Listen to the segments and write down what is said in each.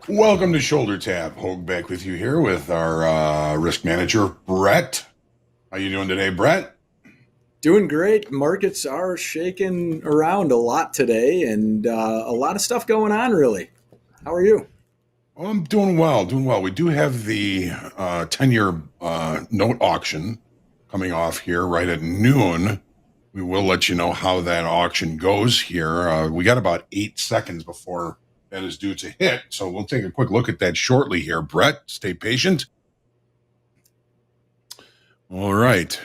Welcome to Shoulder Tap. Hogue back with you here with our risk manager, Brett. How you doing today, Brett? Doing great. Markets are shaking around a lot today and a lot of stuff going on, really. How are you? Oh, I'm doing well, doing well. We do have the 10-year note auction coming off here right at noon. We will let you know how that auction goes here. We got about 8 seconds before that is due to hit, so we'll take a quick look at that shortly here. Brett, stay patient. All right.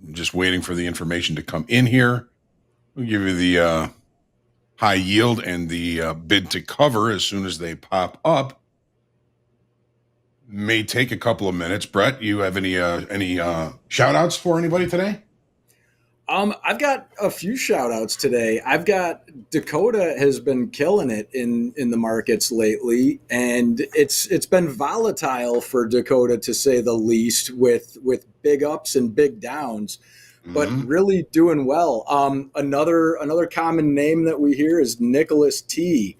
I'm just waiting for the information to come in here. We'll give you the high yield and the bid to cover as soon as they pop up. May take a couple of minutes. Brett, you have any shout outs for anybody today? I've got a few shout outs today. I've got Dakota has been killing it in the markets lately, and it's been volatile for Dakota to say the least, with big ups and big downs, but Mm-hmm. really doing well. Another common name that we hear is Nicholas T.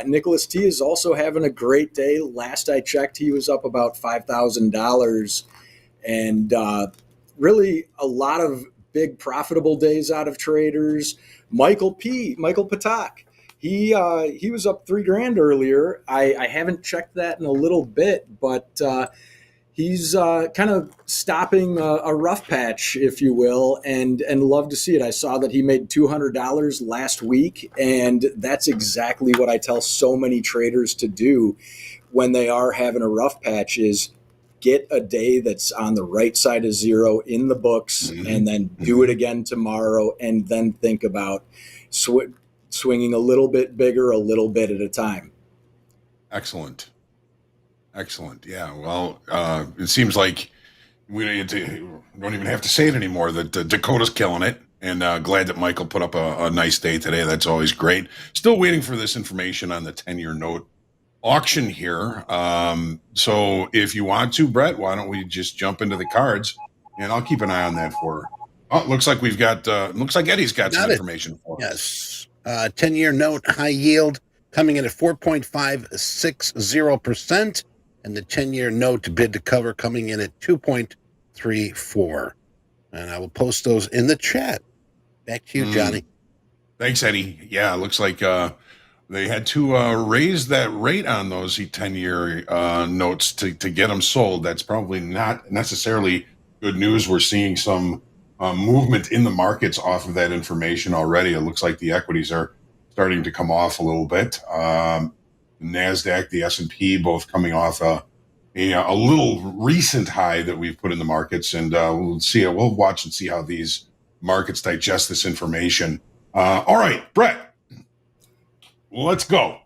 Nicholas T is also having a great day. Last I checked, he was up about $5,000, and really a lot of big profitable days out of traders. Michael Patak, he was up 3 grand earlier. I haven't checked that in a little bit, but he's kind of stopping a rough patch, if you will, and love to see it. I saw that he made $200 last week, and that's exactly what I tell so many traders to do when they are having a rough patch is get a day that's on the right side of zero in the books, Mm-hmm. and then do Mm-hmm. it again tomorrow, and then think about swinging a little bit bigger, a little bit at a time. Excellent. Excellent. Yeah. Well, it seems like we don't even have to say it anymore that Dakota's killing it. And glad that Michael put up a nice day today. That's always great. Still waiting for this information on the 10-year note auction here. So if you want to, Brett, why don't we just jump into the cards and I'll keep an eye on that for her. Oh, looks like we've got, looks like Eddie's got some Got it. information for us. Yes. 10-year note, high yield, coming in at 4.560%, and the 10-year note bid to cover coming in at 2.34. And I will post those in the chat. Back to you, Johnny. Thanks, Eddie. Yeah, it looks like they had to raise that rate on those 10-year notes to get them sold. That's probably not necessarily good news. We're seeing some movement in the markets off of that information already. It looks like the equities are starting to come off a little bit. NASDAQ, the S&P, both coming off a little recent high that we've put in the markets. And we'll watch and see how these markets digest this information. All right, Brett, let's go.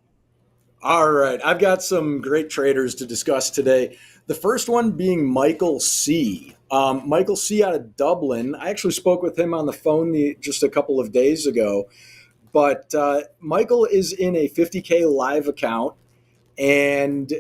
All right, I've got some great traders to discuss today. The first one being Michael C. Michael C. out of Dublin. I actually spoke with him on the phone just a couple of days ago. But Michael is in a 50K live account, and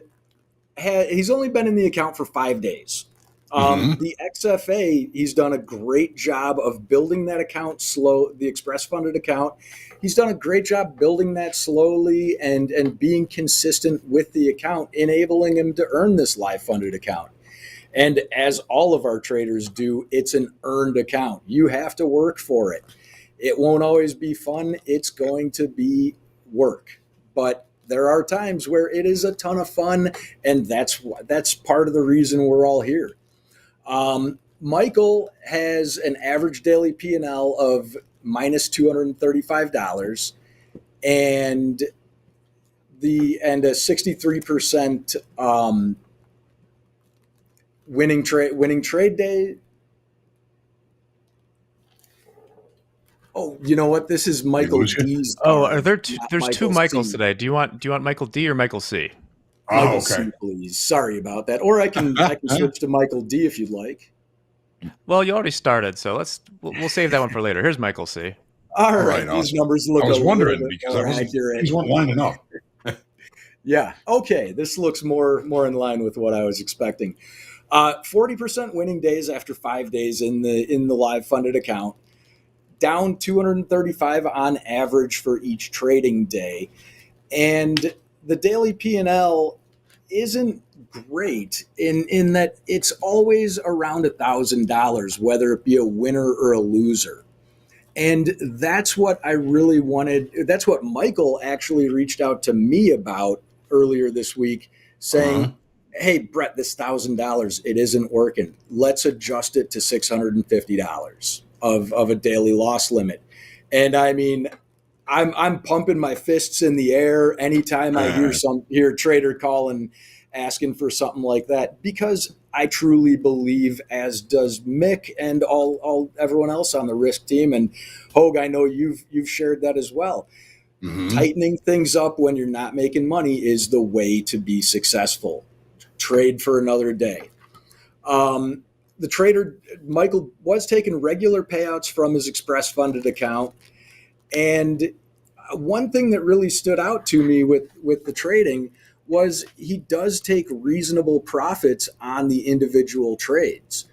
he's only been in the account for 5 days. Mm-hmm. The XFA, he's done a great job of building that account slow, the express funded account. He's done a great job building that slowly and being consistent with the account, enabling him to earn this live funded account. And as all of our traders do, it's an earned account. You have to work for it. It won't always be fun. It's going to be work. But there are times where it is a ton of fun, and that's part of the reason we're all here. Michael has an average daily P&L of minus $235, and a 63% winning trade day. Oh, you know what? This is Michael D's card. Oh, are there two, not there's two Michael Michaels C. today. Do you want Michael D or Michael C? Michael Oh, okay. C, please. Sorry about that. Or I can switch to Michael D if you'd like. Well, you already started, so we'll save that one for later. Here's Michael C. All All right, right, these awesome. numbers look I a was little wondering bit because more accurate. these weren't lining up. Yeah. Okay. This looks more in line with what I was expecting. 40% winning days after 5 days in the live funded account. Down 235 on average for each trading day. And the daily P&L isn't great in that it's always around $1,000, whether it be a winner or a loser. And that's what I really wanted. That's what Michael actually reached out to me about earlier this week, saying, "Hey, Brett, this $1,000, it isn't working. Let's adjust it to $650 of a daily loss limit." And I mean, I'm pumping my fists in the air anytime I hear a trader calling asking for something like that, because I truly believe, as does Mick and all everyone else on the risk team, and Hogue, I know you've shared that as well. Tightening things up when you're not making money is the way to be successful. Trade for another day. The trader Michael was taking regular payouts from his express funded account, and one thing that really stood out to me with the trading was he does take reasonable profits on the individual trades,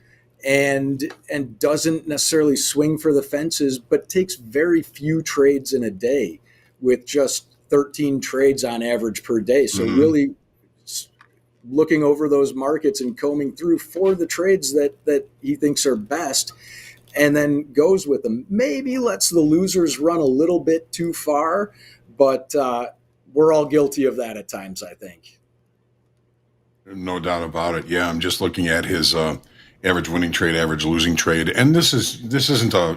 and doesn't necessarily swing for the fences, but takes very few trades in a day, with just 13 trades on average per day. So really looking over those markets and combing through for the trades that he thinks are best, and then goes with them. Maybe lets the losers run a little bit too far, but we're all guilty of that at times, I think. No doubt about it. Yeah, I'm just looking at his average winning trade, average losing trade, and this isn't a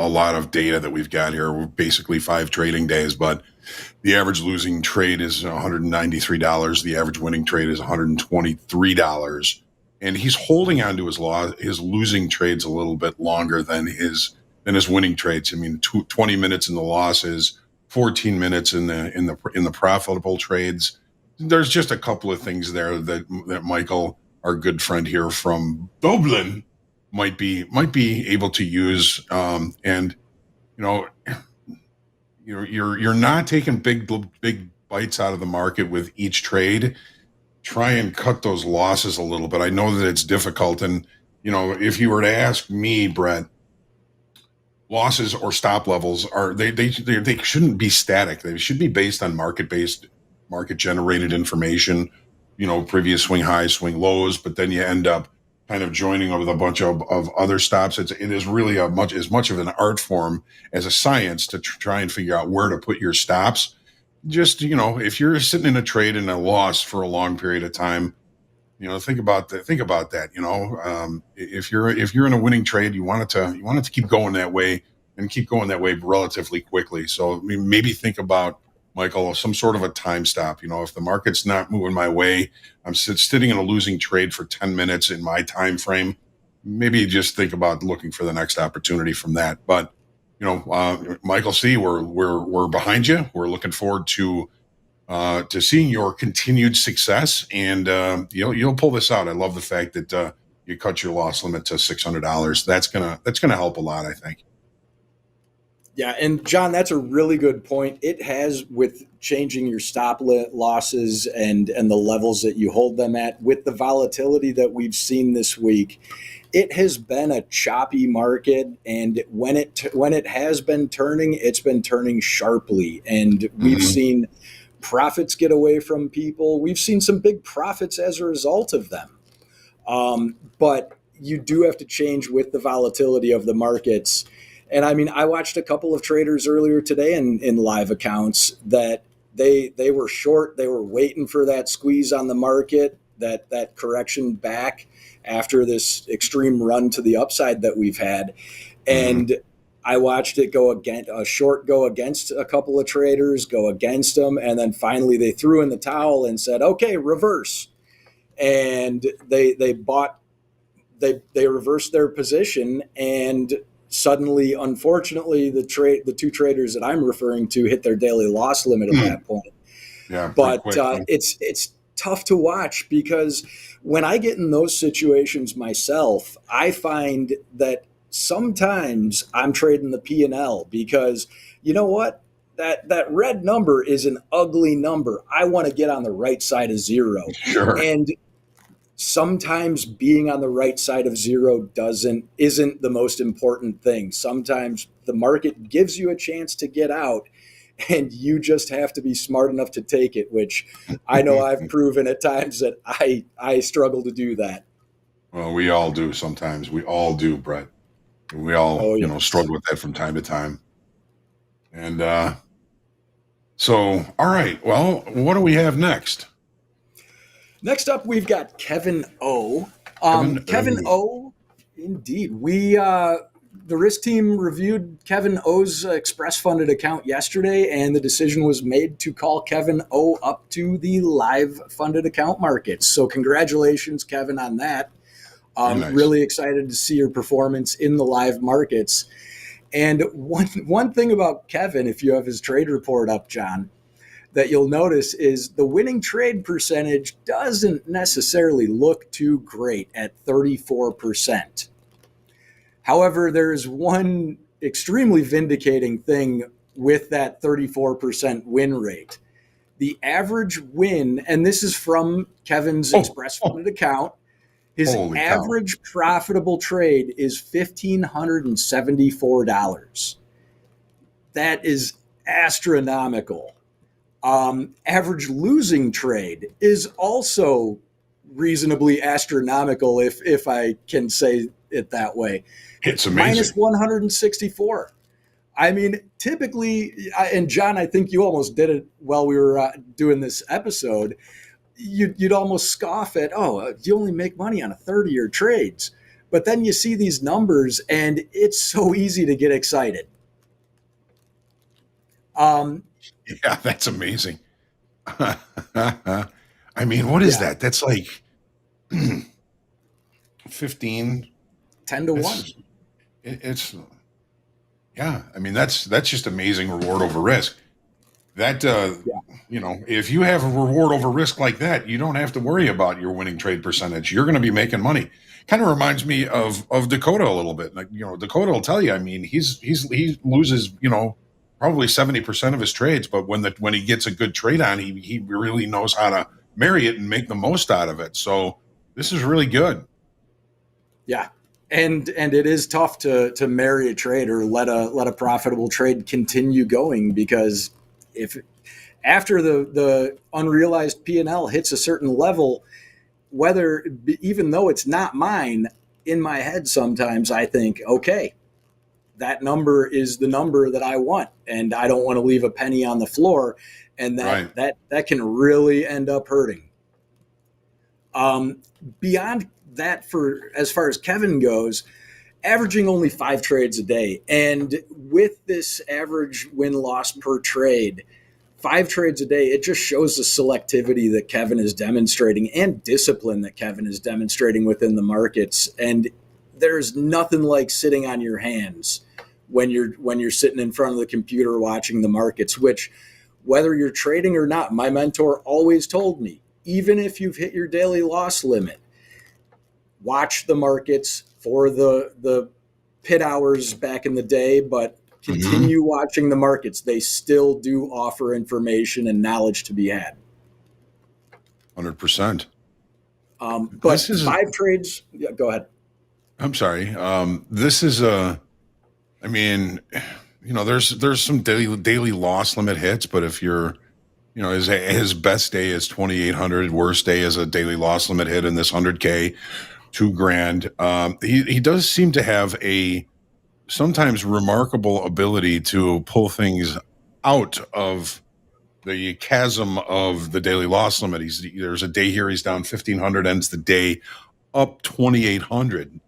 lot of data that we've got here. We're basically 5 trading days, but the average losing trade is $193. The average winning trade is $123, and he's holding on to his losing trades a little bit longer than his winning trades. I mean, 20 minutes in the losses, 14 minutes in the profitable trades. There's just a couple of things there that Michael, our good friend here from Dublin, might be able to use. And you're not taking big bites out of the market with each trade. Try and cut those losses a little bit. I know that it's difficult, and if you were to ask me, Brett, losses or stop levels they shouldn't be static. They should be based on market generated information, previous swing highs, swing lows, but then you end up kind of joining with a bunch of other stops. It is really as much of an art form as a science to try and figure out where to put your stops. Just, if you're sitting in a trade in a loss for a long period of time, think about that. If you're in a winning trade, you want it to keep going that way, and keep going that way relatively quickly. So maybe think about, Michael, some sort of a time stop. If the market's not moving my way, I'm sitting in a losing trade for 10 minutes in my time frame. Maybe just think about looking for the next opportunity from that. But Michael C., we're behind you. We're looking forward to seeing your continued success, and you'll pull this out. I love the fact that you cut your loss limit to $600. That's gonna help a lot, I think. Yeah, and John, that's a really good point. It has, with changing your stop losses and the levels that you hold them at, with the volatility that we've seen this week. It has been a choppy market, and when it has been turning, it's been turning sharply, and we've seen profits get away from people. We've seen some big profits as a result of them. But you do have to change with the volatility of the markets. And I mean, I watched a couple of traders earlier today in live accounts that they were short. They were waiting for that squeeze on the market, that correction back after this extreme run to the upside that we've had. And I watched it go against a couple of traders, go against them. And then finally they threw in the towel and said, okay, reverse. And they reversed their position, and suddenly, unfortunately, the 2 traders that I'm referring to hit their daily loss limit at that point. Yeah, but it's tough to watch, because when I get in those situations myself, I find that sometimes I'm trading the P&L, because you know what? That red number is an ugly number. I want to get on the right side of zero. Sure. And sometimes being on the right side of zero isn't the most important thing. Sometimes the market gives you a chance to get out, and you just have to be smart enough to take it, which I know I've proven at times that I struggle to do that. Well, we all do sometimes. We all do, Brett. We all, Oh, yes. struggle with that from time to time. And so, all right. Well, what do we have next? Next up, we've got Kevin O. Kevin O. O. Indeed, the risk team reviewed Kevin O's express funded account yesterday, and the decision was made to call Kevin O up to the live funded account market. So, congratulations, Kevin, on that. Nice. Really excited to see your performance in the live markets. And one thing about Kevin, if you have his trade report up, John, that you'll notice is the winning trade percentage doesn't necessarily look too great at 34%. However, there's one extremely vindicating thing with that 34% win rate. The average win, and this is from Kevin's express funded account, his average profitable trade is $1,574. That is astronomical. Average losing trade is also reasonably astronomical, if I can say it that way. It's amazing. Minus 164. I mean, typically, and John, I think you almost did it while we were doing this episode. You'd almost scoff at, you only make money on a third of your trades. But then you see these numbers, and it's so easy to get excited. Yeah, that's amazing. I mean, what is that? That's like 15. 10 to 1. It's yeah. I mean, that's just amazing reward over risk. That if you have a reward over risk like that, you don't have to worry about your winning trade percentage. You're going to be making money. Kind of reminds me of Dakota a little bit. Like, Dakota will tell you. I mean, he loses probably 70% of his trades, but when he gets a good trade on, he really knows how to marry it and make the most out of it. So this is really good. Yeah. And it is tough to marry a trade or let a profitable trade continue going, because if after the unrealized P&L hits a certain level, even though it's not mine, in my head sometimes I think, okay, that number is the number that I want, and I don't want to leave a penny on the floor, and that can really end up hurting. Beyond that, for as far as Kevin goes, averaging only 5 trades a day, and with this average win-loss per trade, 5 trades a day, it just shows the selectivity that Kevin is demonstrating and discipline that Kevin is demonstrating within the markets. And there's nothing like sitting on your hands when you're sitting in front of the computer watching the markets, which, whether you're trading or not, my mentor always told me, even if you've hit your daily loss limit, watch the markets for the pit hours back in the day, but continue watching the markets. They still do offer information and knowledge to be had. 100%. But 5 trades. Yeah, go ahead. I'm sorry. This is I mean, there's some daily loss limit hits, but if you're, his best day is 2,800, worst day is a daily loss limit hit in this 100K, $2,000. He does seem to have a sometimes remarkable ability to pull things out of the chasm of the daily loss limit. There's a day here he's down 1,500, ends the day up 2,800.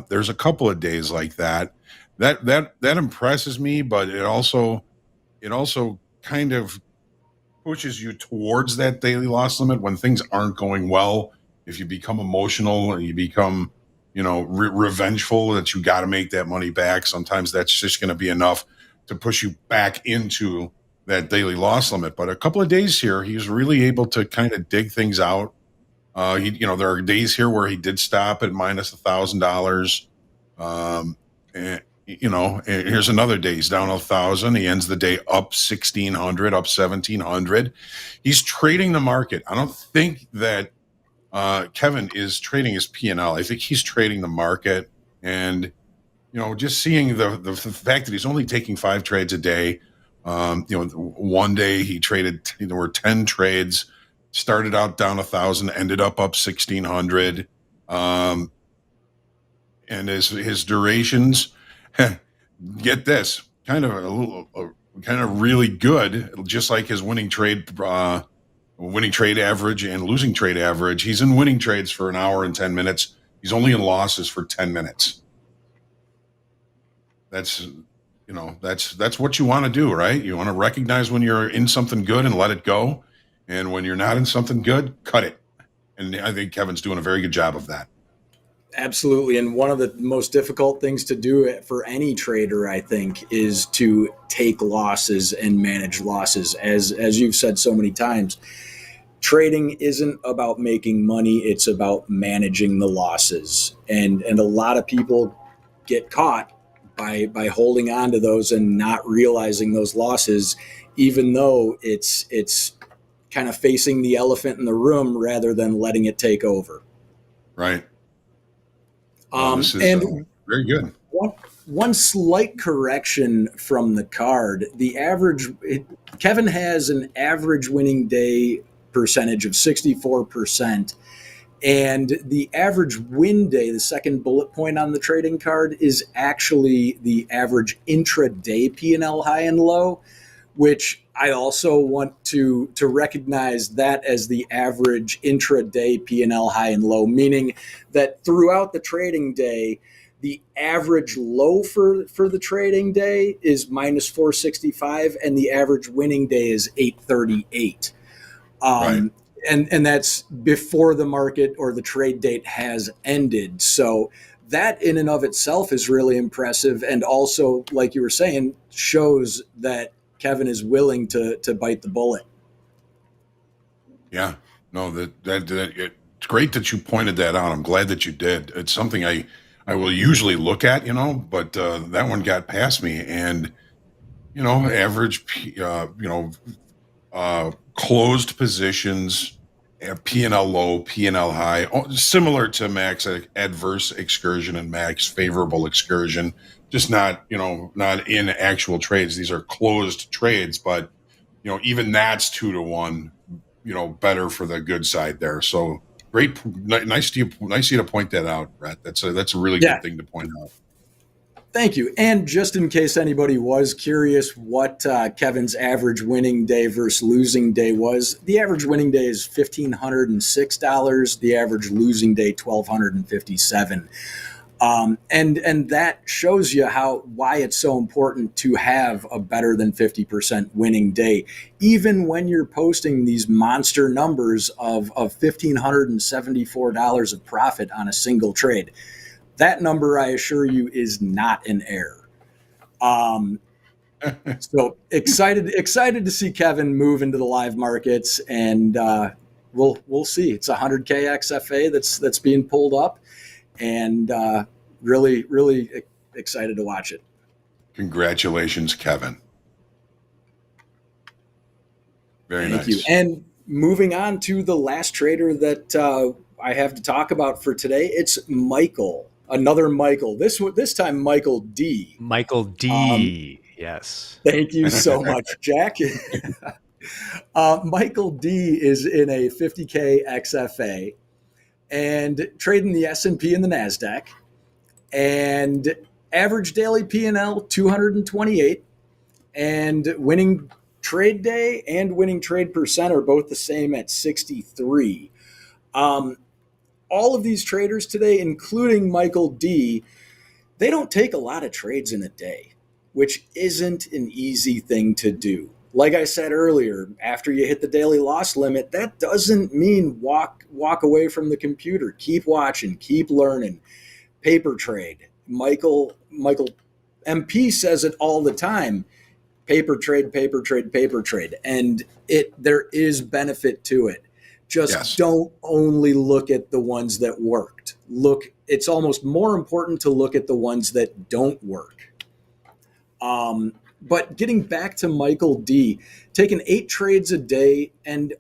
There's a couple of days like that. That impresses me, but it also kind of pushes you towards that daily loss limit when things aren't going well. If you become emotional and you become, revengeful that you got to make that money back, sometimes that's just going to be enough to push you back into that daily loss limit. But a couple of days here, he's really able to kind of dig things out. There are days here where he did stop at minus $1,000. And here's another day. He's down 1,000. He ends the day up 1,600, up 1,700. He's trading the market. I don't think that Kevin is trading his P&L. I think he's trading the market, and just seeing the fact that he's only taking 5 trades a day, One day he traded. There were 10 trades. Started out down 1,000, ended up 1,600. And his durations, get this, kind of really good, just like his winning trade average and losing trade average. He's in winning trades for an hour and 10 minutes. He's only in losses for 10 minutes. That's what you want to do, right? You want to recognize when you're in something good and let it go. And when you're not in something good, cut it. And I think Kevin's doing a very good job of that. Absolutely. And one of the most difficult things to do for any trader, I think, is to take losses and manage losses. As you've said so many times, trading isn't about making money. It's about managing the losses. And a lot of people get caught by holding on to those and not realizing those losses, even though it's kind of facing the elephant in the room rather than letting it take over. Right. This is very good. One slight correction from the card: Kevin has an average winning day percentage of 64%, and the average win day, the second bullet point on the trading card, is actually the average intraday P&L high and low, which I also want to recognize that as the average intraday P&L high and low, meaning that throughout the trading day, the average low for the trading day is minus 465, and the average winning day is 838. Right. And that's before the market or the trade date has ended. So that in and of itself is really impressive. And also, like you were saying, shows that Kevin is willing to bite the bullet. Yeah, no, it's great that you pointed that out. I'm glad that you did. It's something I will usually look at, but that one got past me. And average, closed positions, P&L low, P&L high, similar to Mac's adverse excursion and Mac's favorable excursion. Just not in actual trades. These are closed trades, but even that's 2-to-1, better for the good side there. So great, nice you to point that out, Brett. That's a really good thing to point out. Thank you. And just in case anybody was curious what Kevin's average winning day versus losing day was, the average winning day is $1,506. The average losing day, $1,257. And that shows you why it's so important to have a better than 50% winning day, even when you're posting these monster numbers of $1,574 of profit on a single trade. That number, I assure you, is not an error. So excited to see Kevin move into the live markets, and we'll see. It's 100K XFA that's being pulled up, and really excited to watch it. Congratulations, Kevin. Very nice. Thank you. And moving on to the last trader that I have to talk about for today, it's Michael. Another Michael. This time Michael D. Michael D. Yes. Thank you so much, Jack. Michael D is in a 50K XFA and trading the S&P and the NASDAQ, and average daily P&L 228, and winning trade day and winning trade percent are both the same at 63. All of these traders today, including Michael D, they don't take a lot of trades in a day, which isn't an easy thing to do. Like I said earlier, after you hit the daily loss limit, that doesn't mean walk away from the computer. Keep watching, keep learning. Paper trade. Michael MP says it all the time. Paper trade, paper trade, paper trade. And there is benefit to it. Just don't only look at the ones that worked. It's almost more important to look at the ones that don't work. But getting back to Michael D, taking 8 trades a day and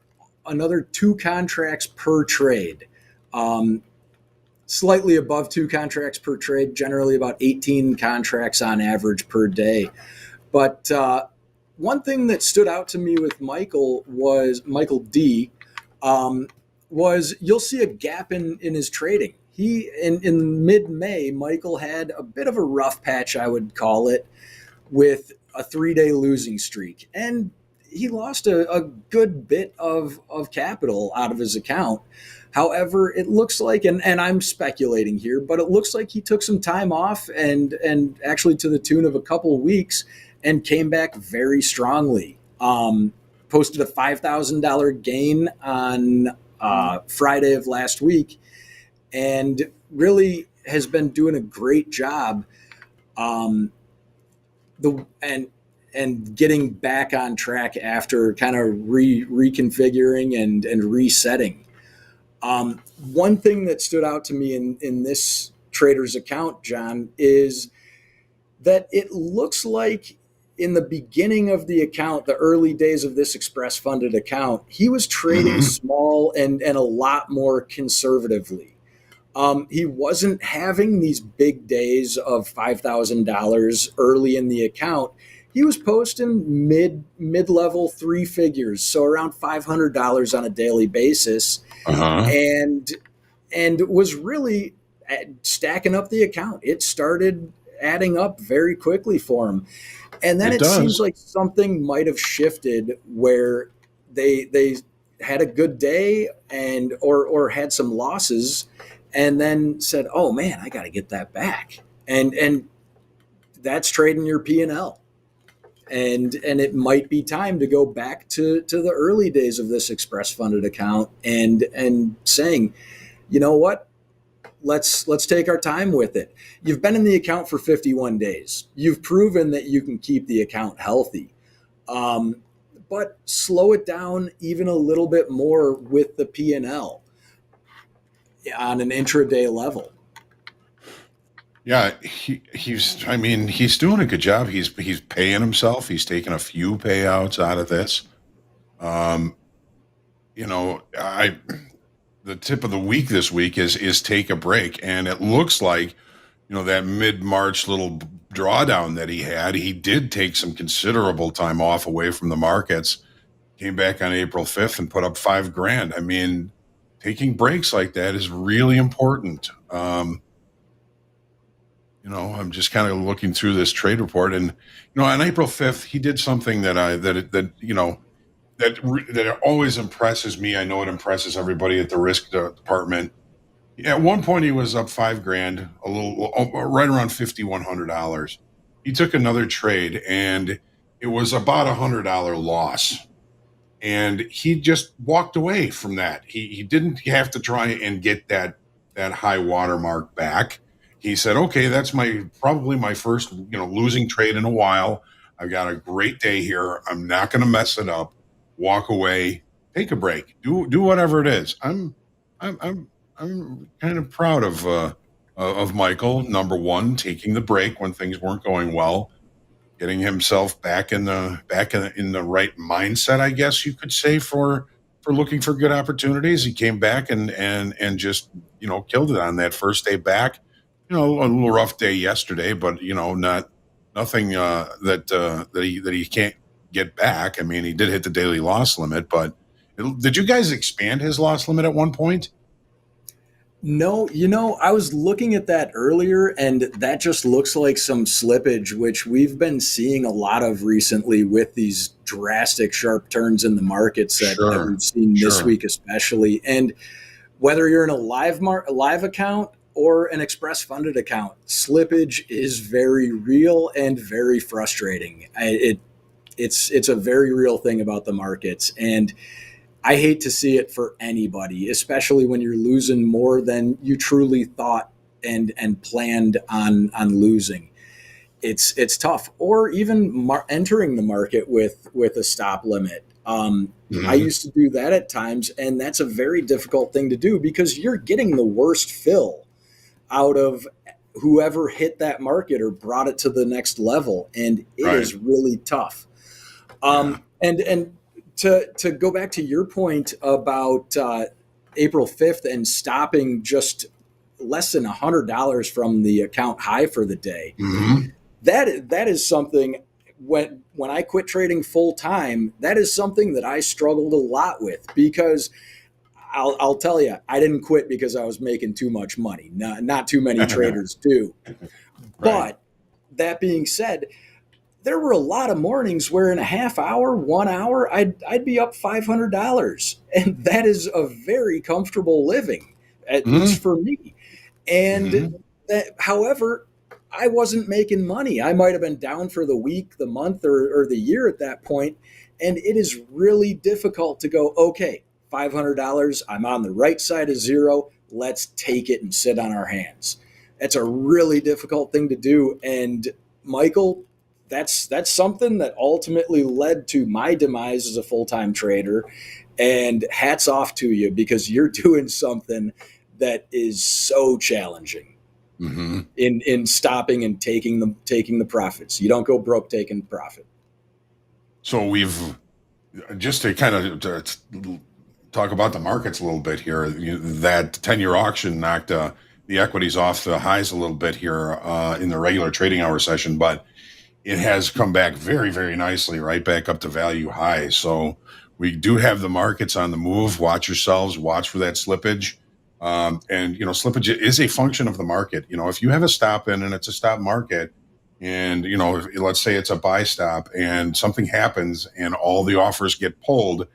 another 2 contracts per trade. Slightly above 2 contracts per trade, generally about 18 contracts on average per day. But one thing that stood out to me with Michael D. Was you'll see a gap in his trading. He in mid-May, Michael had a bit of a rough patch, I would call it, with a 3-day losing streak, and he lost a good bit of capital out of his account. However, it looks like, and I'm speculating here, but it looks like he took some time off and actually to the tune of a couple of weeks and came back very strongly. Posted a $5,000 gain on Friday of last week, and really has been doing a great job. And getting back on track after kind of reconfiguring and resetting. One thing that stood out to me in this trader's account, John, is that it looks like in the beginning of the account, the early days of this express funded account, he was trading small and a lot more conservatively. He wasn't having these big days of $5,000 early in the account. He was posting mid-level 3 figures, so around $500 on a daily basis, and was really stacking up the account. It started adding up very quickly for him, and then it seems like something might have shifted where they had a good day and or had some losses, and then said, "Oh man, I got to get that back," and that's trading your P&L. And it might be time to go back to the early days of this express funded account and saying, you know what, let's take our time with it. You've been in the account for 51 days. You've proven that you can keep the account healthy, but slow it down even a little bit more with the P&L on an intraday level. Yeah, he's doing a good job. He's paying himself. He's taking a few payouts out of this. The tip of the week this week is take a break, and it looks like that mid-March little drawdown that he did take some considerable time off away from the markets. Came back on April 5th and put up $5,000. I mean, taking breaks like that is really important. I'm just kind of looking through this trade report, and on April 5th, he did something that always impresses me. I know it impresses everybody at the risk department. At one point, he was up $5,000, a little right around $5,100. He took another trade, and it was about $100 loss, and he just walked away from that. He didn't have to try and get that high watermark back. He said, okay, that's probably my first, losing trade in a while. I've got a great day here. I'm not going to mess it up. Walk away, take a break, do whatever it is. I'm kind of proud of Michael. Number one, taking the break when things weren't going well, getting himself back in the right mindset, I guess you could say, for looking for good opportunities. He came back and just killed it on that first day back. A little rough day yesterday, but nothing that he can't get back. I mean, he did hit the daily loss limit, but did you guys expand his loss limit at one point? No, I was looking at that earlier, and that just looks like some slippage, which we've been seeing a lot of recently with these drastic sharp turns in the markets that we've seen this week especially. And whether you're in a live account or an express funded account, slippage is very real and very frustrating. It's a very real thing about the markets, and I hate to see it for anybody, especially when you're losing more than you truly thought and planned on losing. It's tough. Or even entering the market with a stop limit. I used to do that at times, and that's a very difficult thing to do because you're getting the worst fill out of whoever hit that market or brought it to the next level, and it is really tough. And to go back to your point about April 5th and stopping just less than $100 from the account high for the day, that is something when I quit trading full time, that is something that I struggled a lot with, because I'll tell you, I didn't quit because I was making too much money. Not too many traders do. Right. But that being said, there were a lot of mornings where in a half hour, 1 hour, I'd be up $500, and that is a very comfortable living, at Mhm. least for me. And Mhm. that, however, I wasn't making money. I might have been down for the week, the month, or the year at that point, and it is really difficult to go, okay, $500, I'm on the right side of zero. Let's take it and sit on our hands. That's a really difficult thing to do. And Michael, that's something that ultimately led to my demise as a full-time trader. And hats off to you, because you're doing something that is so challenging Mhm. in stopping and taking the profits. You don't go broke taking profit. So we've just to kind of talk about the markets a little bit here. That 10-year auction knocked the equities off the highs a little bit here in the regular trading hour session, but it has come back very, very nicely, right back up to value highs. So we do have the markets on the move. Watch yourselves. Watch for that slippage. And slippage is a function of the market. If you have a stop in and it's a stop market, and let's say it's a buy stop, and something happens and all the offers get pulled,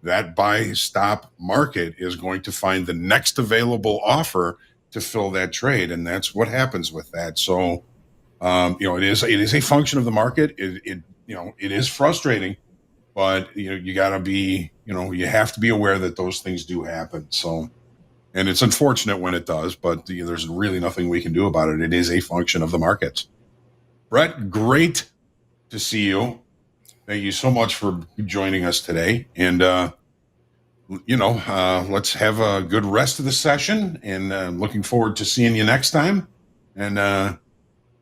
that buy stop market is going to find the next available offer to fill that trade, and that's what happens with that. So it is a function of the market. It is frustrating, but you got to be you have to be aware that those things do happen. So, and it's unfortunate when it does, but there's really nothing we can do about it. It is a function of the markets. Brett, great to see you. Thank you so much for joining us today, and let's have a good rest of the session. And looking forward to seeing you next time. And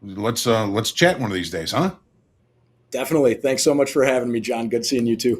let's chat one of these days, huh? Definitely. Thanks so much for having me, John. Good seeing you too.